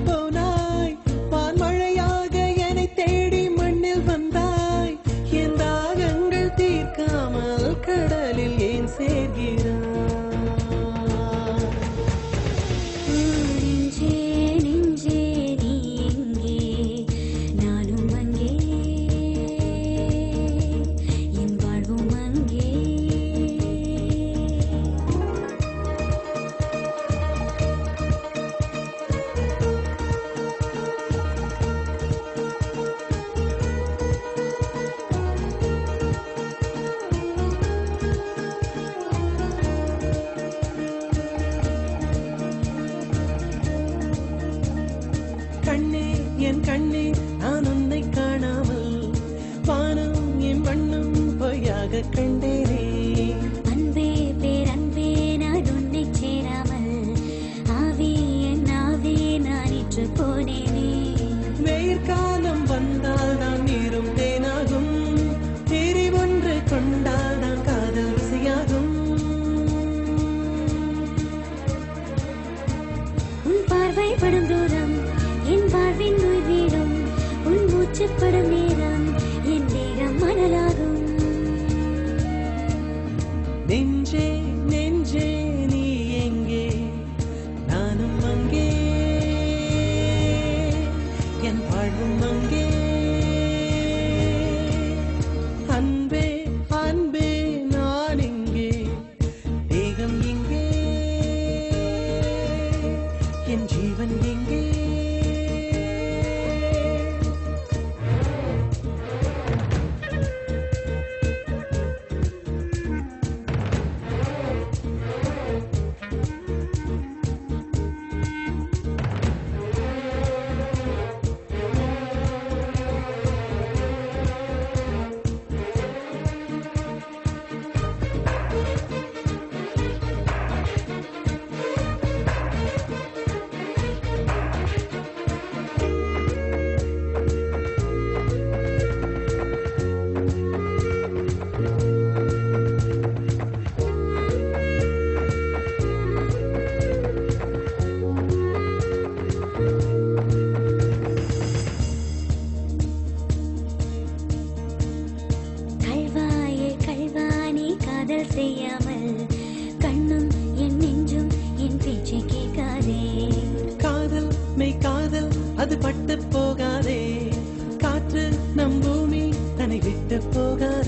போனாய் வான்மழையாக என்னை தேடி மண்ணில் வந்தாய் என் தாகங்கள் தீர்க்காமல் கடலில் ஏன் சேர்கிறாய் கண்ணே என் கண்ணே நான் உன்னை காணாமல் வானம் என் வண்ணம் பொய்யாக கண்டேனே அன்பே பேரன்பே நான் உன்னை சேராமல் ஆவி என் ஆவி நான் இற்று போனேனே வெயிற்காலம் வந்தால் நான் நீரும் தேனாகும் தேறி ஒன்று கொண்டால் நான் காதல் ருசியாகும் உன் பார்வை படும் தூரம் என் வாழ்வின் நோய் வீடும் உன் மூச்சுப்படும் நேரம் என் தேகம் மணலாகும் நெஞ்சே நெஞ்சே நீ எங்கே நானும் அங்கே என் வாழ்வும் அங்கே அன்பே அன்பே நான் இங்கே தேகம் எங்கே என் ஜீவன் எங்கே செய்யாமல் கண்ணும் என் நெஞ்சும் என் பேச்சை கேட்காதே காதல் மெய் காதல் அது பட்டு போகாதே காற்று நம் பூமி தன்னை விட்டு போகாதே